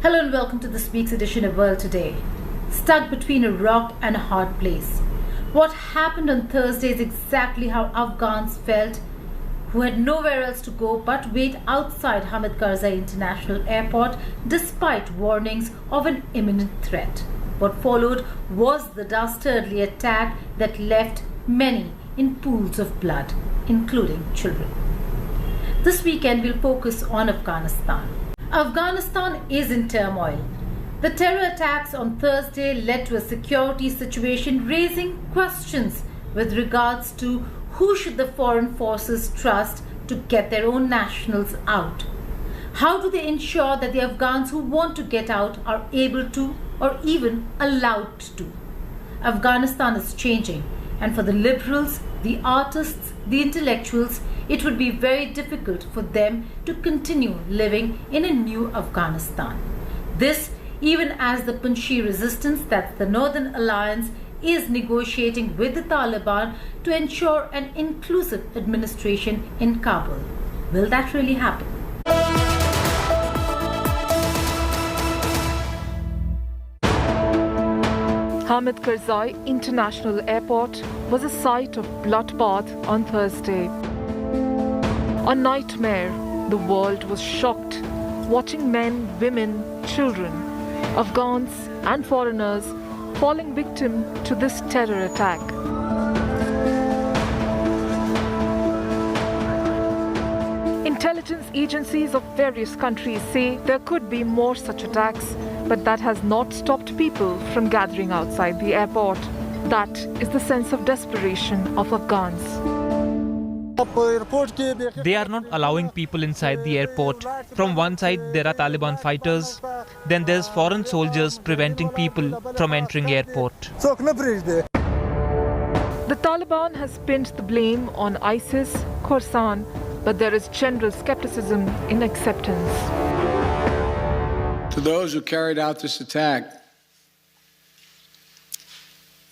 Hello and welcome to this week's edition of World Today. Stuck between a rock and a hard place. What happened on Thursday is exactly how Afghans felt who had nowhere else to go but wait outside Hamid Karzai International Airport despite warnings of an imminent threat. What followed was the dastardly attack that left many in pools of blood, including children. This weekend we'll focus on Afghanistan. Afghanistan is in turmoil. The terror attacks on Thursday led to a security situation raising questions with regards to who should the foreign forces trust to get their own nationals out. How do they ensure that the Afghans who want to get out are able to or even allowed to? Afghanistan is changing, and for the liberals, the artists, the intellectuals, it would be very difficult for them to continue living in a new Afghanistan. This, even as the Panjshir resistance, that's the Northern Alliance, is negotiating with the Taliban to ensure an inclusive administration in Kabul. Will that really happen? Hamid Karzai International Airport was a site of bloodbath on Thursday. A nightmare. The world was shocked, watching men, women, children, Afghans and foreigners falling victim to this terror attack. Intelligence agencies of various countries say there could be more such attacks, but that has not stopped people from gathering outside the airport. That is the sense of desperation of Afghans. They are not allowing people inside the airport. From one side there are Taliban fighters, then there's foreign soldiers preventing people from entering airport. The Taliban has pinned the blame on ISIS, Khorasan, but there is general skepticism in acceptance. To those who carried out this attack,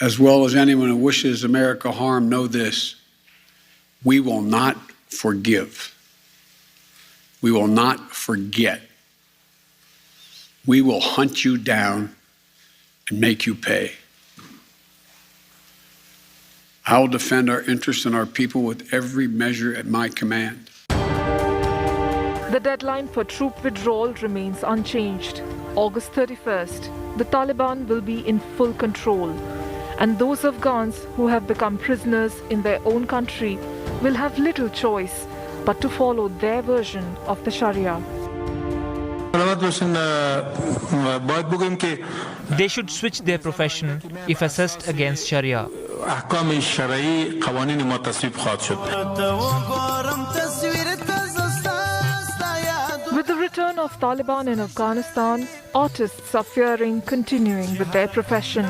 as well as anyone who wishes America harm, know this: we will not forgive. We will not forget. We will hunt you down and make you pay. I will defend our interests and our people with every measure at my command. The deadline for troop withdrawal remains unchanged. August 31st, the Taliban will be in full control, and those Afghans who have become prisoners in their own country will have little choice but to follow their version of the Sharia. They should switch their profession if assessed against Sharia. With the return of Taliban in Afghanistan, artists are fearing continuing with their profession.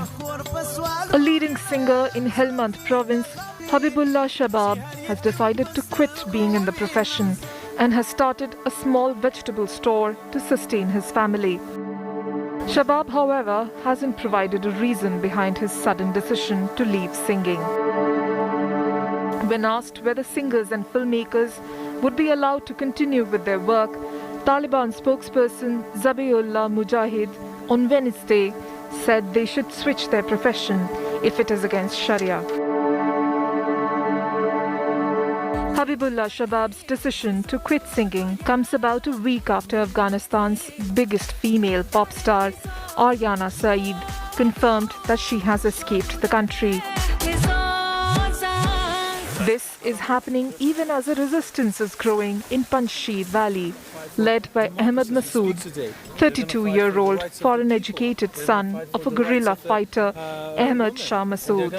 A leading singer in Helmand province, Habibullah Shabab, has decided to quit being in the profession and has started a small vegetable store to sustain his family. Shabab, however, hasn't provided a reason behind his sudden decision to leave singing. When asked whether singers and filmmakers would be allowed to continue with their work, Taliban spokesperson Zabiullah Mujahid on Wednesday said they should switch their profession if it is against Sharia. Habibullah Shabab's decision to quit singing comes about a week after Afghanistan's biggest female pop star, Aryana Saeed, confirmed that she has escaped the country. This is happening even as a resistance is growing in Panjshir Valley, led by Ahmed Masood, 32-year-old foreign-educated son of a guerrilla fighter, Ahmed Shah Masood.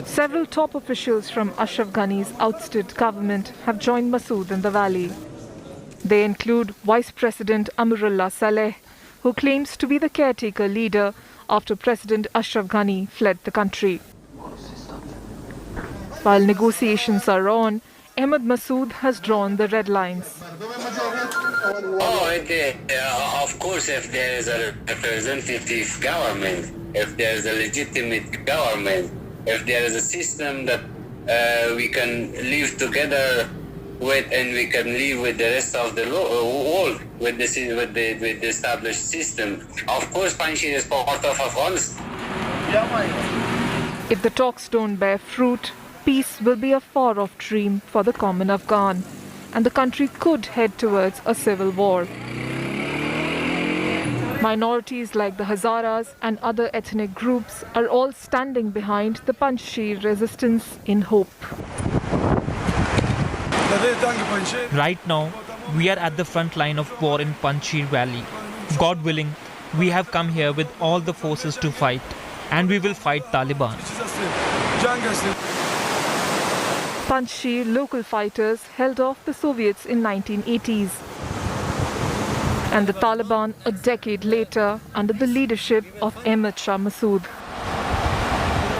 Several top officials from Ashraf Ghani's ousted government have joined Masood in the valley. They include Vice President Amrullah Saleh, who claims to be the caretaker leader after President Ashraf Ghani fled the country. While negotiations are on, Ahmed Masood has drawn the red lines. Of course, if there is a representative government, if there is a legitimate government, if there is a system that we can live together and we can live with the rest of the world with the established system. Of course, Panjshir is part of Afghanistan. If the talks don't bear fruit, peace will be a far-off dream for the common Afghan, and the country could head towards a civil war. Minorities like the Hazaras and other ethnic groups are all standing behind the Panjshir resistance in hope. Right now, we are at the front line of war in Panjshir Valley. God willing, we have come here with all the forces to fight, and we will fight Taliban. Panjshir local fighters held off the Soviets in 1980s. And the Taliban a decade later under the leadership of Ahmad Shah Massoud.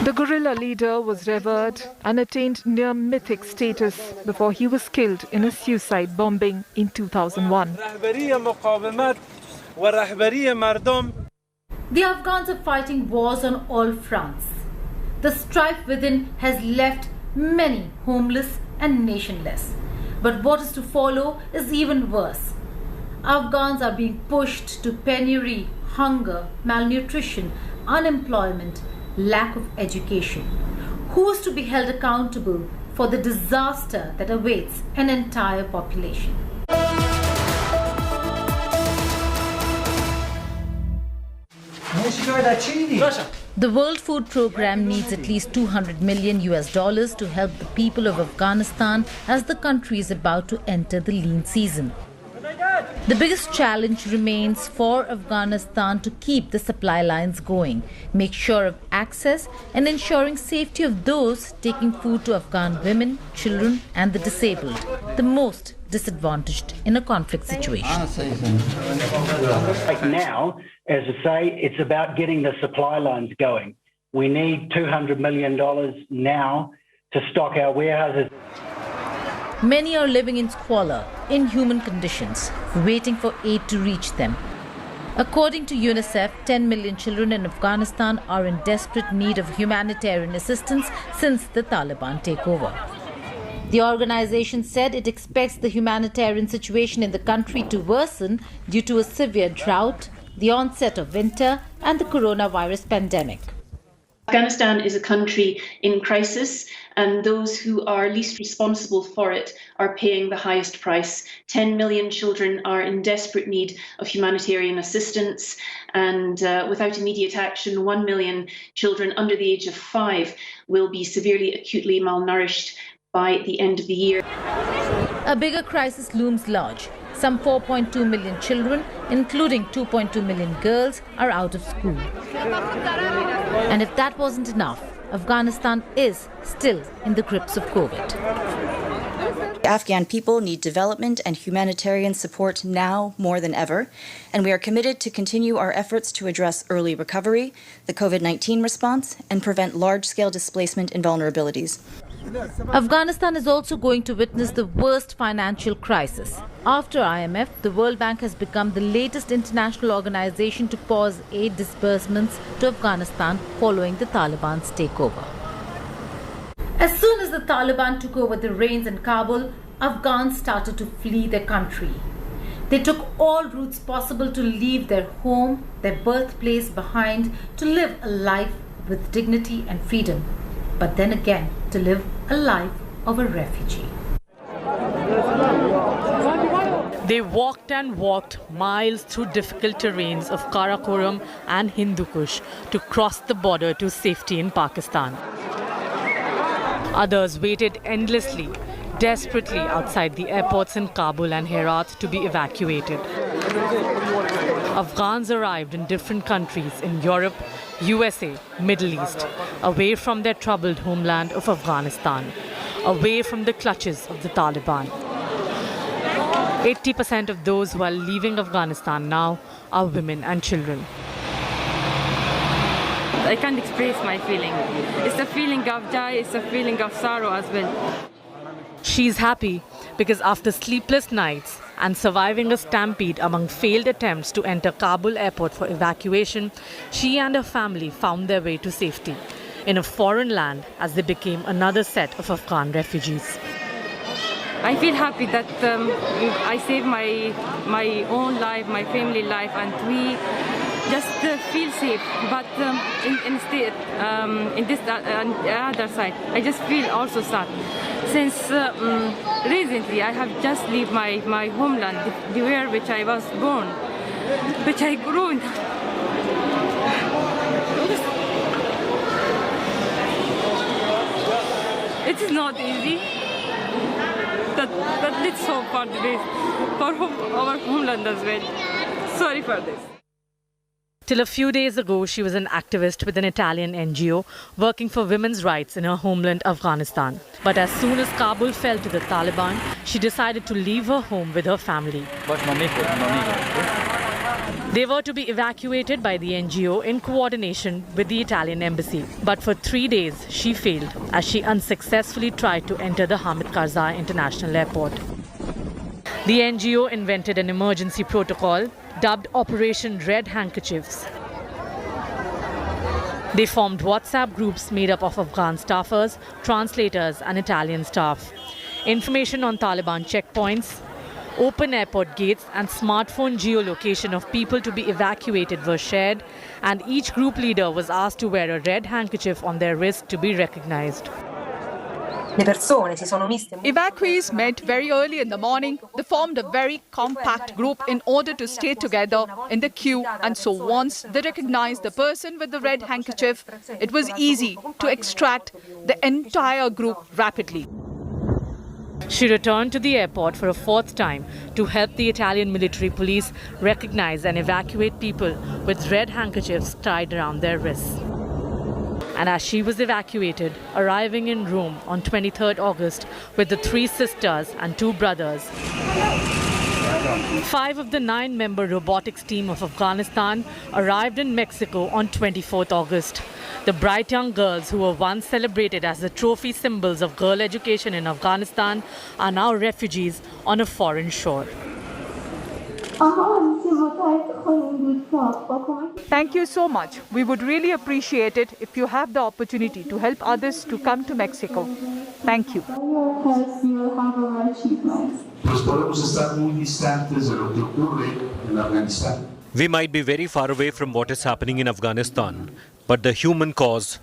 The guerrilla leader was revered and attained near mythic status before he was killed in a suicide bombing in 2001. The Afghans are fighting wars on all fronts. The strife within has left many homeless and nationless. But what is to follow is even worse. Afghans are being pushed to penury, hunger, malnutrition, unemployment, lack of education. Who is to be held accountable for the disaster that awaits an entire population? The World Food Programme needs at least $200 million to help the people of Afghanistan as the country is about to enter the lean season. The biggest challenge remains for Afghanistan to keep the supply lines going, make sure of access and ensuring safety of those taking food to Afghan women, children and the disabled, the most disadvantaged in a conflict situation. Right now, as I say, it's about getting the supply lines going. We need $200 million now to stock our warehouses. Many are living in squalor, inhuman conditions, waiting for aid to reach them. According to UNICEF, 10 million children in Afghanistan are in desperate need of humanitarian assistance since the Taliban takeover. The organization said it expects the humanitarian situation in the country to worsen due to a severe drought, the onset of winter, and the coronavirus pandemic. Afghanistan is a country in crisis, and those who are least responsible for it are paying the highest price. 10 million children are in desperate need of humanitarian assistance, and without immediate action, 1 million children under the age of 5 will be severely acutely malnourished by the end of the year. A bigger crisis looms large. Some 4.2 million children, including 2.2 million girls, are out of school. And if that wasn't enough, Afghanistan is still in the grips of COVID. Afghan people need development and humanitarian support now more than ever, and we are committed to continue our efforts to address early recovery, the COVID-19 response, and prevent large-scale displacement and vulnerabilities. Afghanistan is also going to witness the worst financial crisis. After IMF, the World Bank has become the latest international organization to pause aid disbursements to Afghanistan following the Taliban's takeover. As soon as the Taliban took over the reins in Kabul, Afghans started to flee their country. They took all routes possible to leave their home, their birthplace behind, to live a life with dignity and freedom. But then again, to live a life of a refugee. They walked and walked miles through difficult terrains of Karakoram and Hindu Kush to cross the border to safety in Pakistan. Others waited endlessly, desperately outside the airports in Kabul and Herat to be evacuated. Afghans arrived in different countries in Europe, USA, Middle East, away from their troubled homeland of Afghanistan, away from the clutches of the Taliban. 80% of those who are leaving Afghanistan now are women and children. I can't express my feeling. It's a feeling of joy, it's a feeling of sorrow as well. She's happy because after sleepless nights and surviving a stampede among failed attempts to enter Kabul airport for evacuation, she and her family found their way to safety in a foreign land as they became another set of Afghan refugees. I feel happy that I saved my own life, my family life, and we just feel safe. But instead, in this other side, I just feel also sad. Since recently, I have just left my homeland, the where which I was born, which I grew in. It is not easy. But let's hope for the best, for our homeland as well. Sorry for this. Till a few days ago, she was an activist with an Italian NGO working for women's rights in her homeland, Afghanistan. But as soon as Kabul fell to the Taliban, she decided to leave her home with her family. They were to be evacuated by the NGO in coordination with the Italian embassy. But for 3 days, she failed as she unsuccessfully tried to enter the Hamid Karzai International Airport. The NGO invented an emergency protocol dubbed Operation Red Handkerchiefs. They formed WhatsApp groups made up of Afghan staffers, translators and Italian staff. Information on Taliban checkpoints, open airport gates and smartphone geolocation of people to be evacuated were shared, and each group leader was asked to wear a red handkerchief on their wrist to be recognized. Evacuees met very early in the morning. They formed a very compact group in order to stay together in the queue, and so once they recognized the person with the red handkerchief, it was easy to extract the entire group rapidly. She returned to the airport for a 4th time to help the Italian military police recognize and evacuate people with red handkerchiefs tied around their wrists. And as she was evacuated, arriving in Rome on 23rd August with the 3 sisters and 2 brothers, 5 of the 9-member robotics team of Afghanistan arrived in Mexico on 24th August. The bright young girls who were once celebrated as the trophy symbols of girl education in Afghanistan are now refugees on a foreign shore. Thank you so much. We would really appreciate it if you have the opportunity to help others to come to Mexico. Thank you. We might be very far away from what is happening in Afghanistan, but the human cause,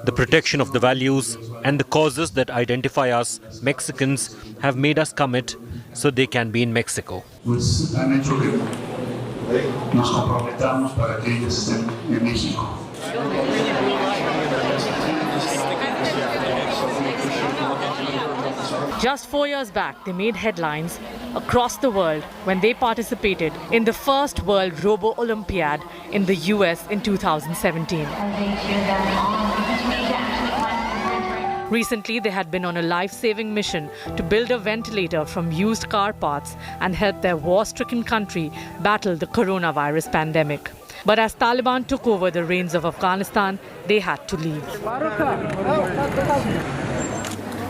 the protection of the values and the causes that identify us, Mexicans, have made us commit so they can be in Mexico. Just 4 years back, they made headlines across the world when they participated in the first World Robo Olympiad in the US in 2017. Recently, they had been on a life-saving mission to build a ventilator from used car parts and help their war-stricken country battle the coronavirus pandemic. But as Taliban took over the reins of Afghanistan, they had to leave.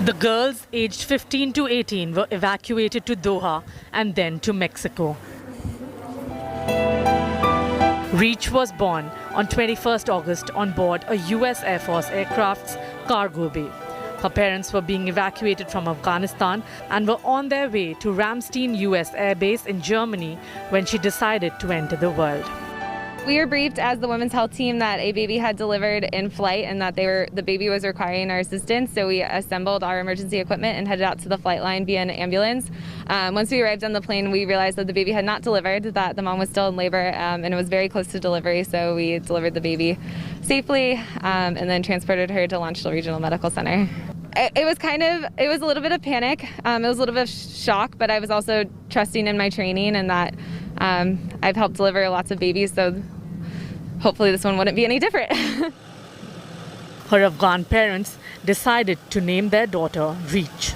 The girls aged 15 to 18 were evacuated to Doha and then to Mexico. Reach was born on 21st August on board a US Air Force aircraft's cargo bay. Her parents were being evacuated from Afghanistan and were on their way to Ramstein US Air Base in Germany when she decided to enter the world. We were briefed as the women's health team that a baby had delivered in flight and that the baby was requiring our assistance. So we assembled our emergency equipment and headed out to the flight line via an ambulance. Once we arrived on the plane, we realized that the baby had not delivered, that the mom was still in labor, and it was very close to delivery. So we delivered the baby safely and then transported her to Launchville Regional Medical Center. It was a little bit of panic. It was a little bit of shock, but I was also trusting in my training and that I've helped deliver lots of babies, so hopefully this one wouldn't be any different. Her Afghan parents decided to name their daughter Reach.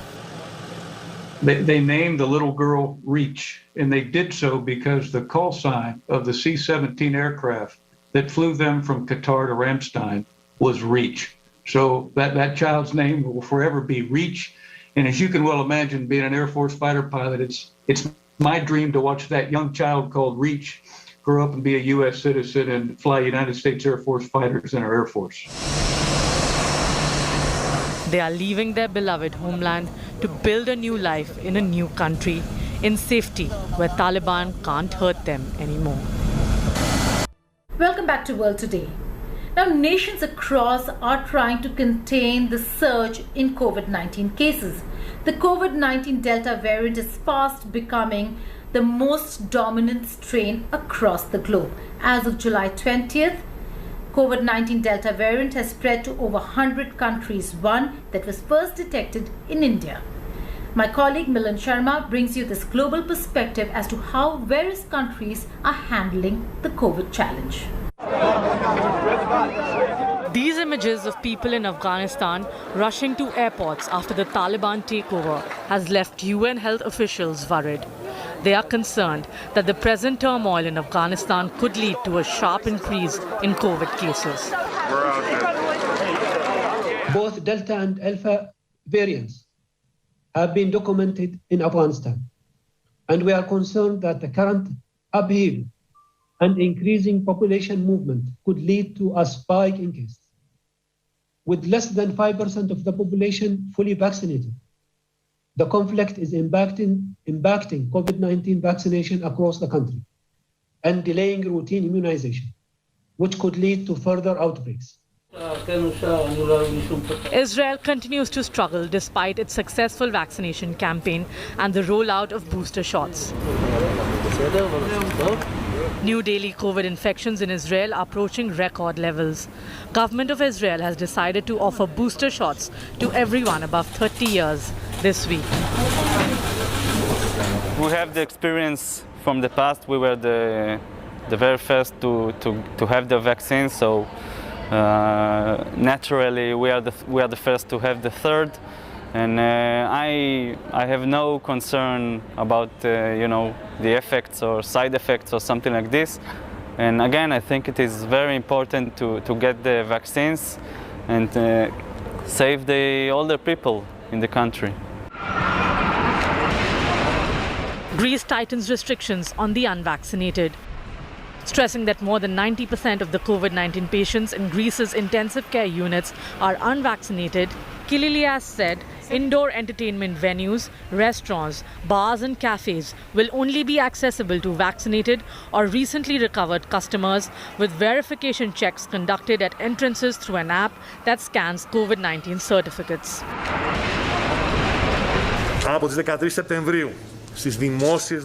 They named the little girl Reach, and they did so because the call sign of the C-17 aircraft that flew them from Qatar to Ramstein was Reach. So that child's name will forever be Reach. And as you can well imagine, being an Air Force fighter pilot, it's my dream to watch that young child called Reach grow up and be a U.S. citizen and fly United States Air Force fighters in our Air Force. They are leaving their beloved homeland to build a new life in a new country, in safety, where Taliban can't hurt them anymore. Welcome back to World Today. Now, nations across are trying to contain the surge in COVID-19 cases. The COVID-19 Delta variant is fast becoming the most dominant strain across the globe. As of July 20th, COVID-19 Delta variant has spread to over 100 countries, one that was first detected in India. My colleague Milan Sharma brings you this global perspective as to how various countries are handling the COVID challenge. These images of people in Afghanistan rushing to airports after the Taliban takeover has left UN health officials worried. They are concerned that the present turmoil in Afghanistan could lead to a sharp increase in COVID cases. Both Delta and Alpha variants have been documented in Afghanistan, and we are concerned that the current upheaval and increasing population movement could lead to a spike in cases. With less than 5% of the population fully vaccinated, the conflict is impacting COVID-19 vaccination across the country and delaying routine immunization, which could lead to further outbreaks. Israel continues to struggle despite its successful vaccination campaign and the rollout of booster shots. New daily COVID infections in Israel are approaching record levels. Government of Israel has decided to offer booster shots to everyone above 30 years this week. We have the experience from the past. We were the very first to have the vaccine, so naturally we are the first to have the third. And I have no concern about the effects or side effects or something like this. And again, I think it is very important to get the vaccines and save the older people in the country. Greece tightens restrictions on the unvaccinated, stressing that more than 90% of the COVID-19 patients in Greece's intensive care units are unvaccinated. Kyrielias said indoor entertainment venues, restaurants, bars and cafes will only be accessible to vaccinated or recently recovered customers, with verification checks conducted at entrances through an app that scans COVID-19 certificates.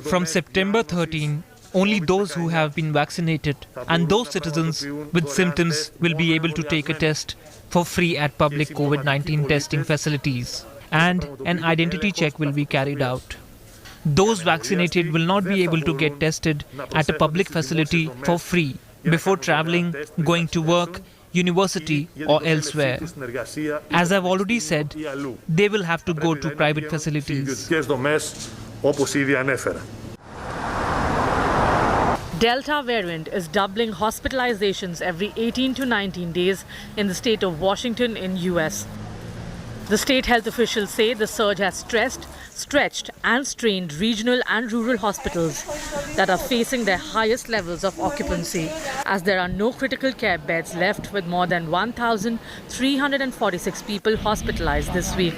From September 13, only those who have been vaccinated and those citizens with symptoms will be able to take a test for free at public COVID-19 testing facilities, and an identity check will be carried out. Those vaccinated will not be able to get tested at a public facility for free before traveling, going to work, university or elsewhere. As I've already said, they will have to go to private facilities. Delta variant is doubling hospitalizations every 18 to 19 days in the state of Washington in US. The state health officials say the surge has stretched and strained regional and rural hospitals that are facing their highest levels of occupancy, as there are no critical care beds left, with more than 1,346 people hospitalized this week.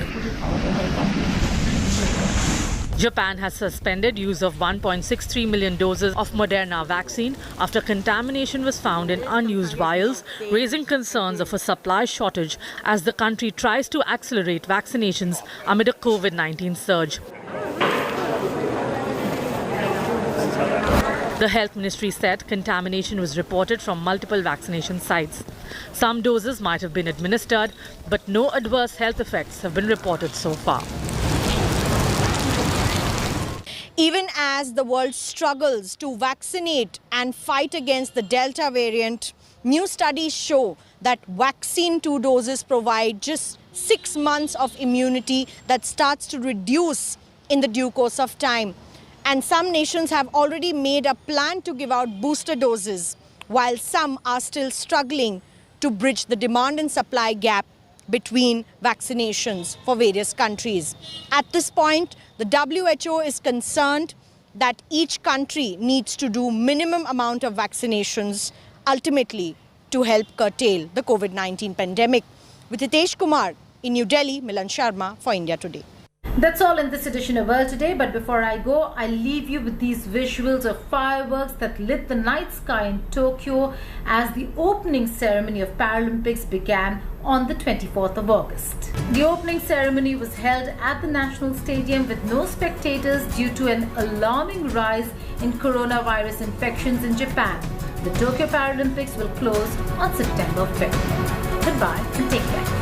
Japan has suspended use of 1.63 million doses of Moderna vaccine after contamination was found in unused vials, raising concerns of a supply shortage as the country tries to accelerate vaccinations amid a COVID-19 surge. The health ministry said contamination was reported from multiple vaccination sites. Some doses might have been administered, but no adverse health effects have been reported so far. Even as the world struggles to vaccinate and fight against the Delta variant, new studies show that vaccine 2 doses provide just 6 months of immunity that starts to reduce in the due course of time. And some nations have already made a plan to give out booster doses, while some are still struggling to bridge the demand and supply gap between vaccinations for various countries. At this point, the WHO is concerned that each country needs to do minimum amount of vaccinations ultimately to help curtail the COVID-19 pandemic. With Hitesh Kumar in New Delhi, Milan Sharma for India Today. That's all in this edition of World Today, but before I go, I leave you with these visuals of fireworks that lit the night sky in Tokyo as the opening ceremony of Paralympics began on the 24th of August. The opening ceremony was held at the National Stadium with no spectators due to an alarming rise in coronavirus infections in Japan. The Tokyo Paralympics will close on September 5th. Goodbye and take care.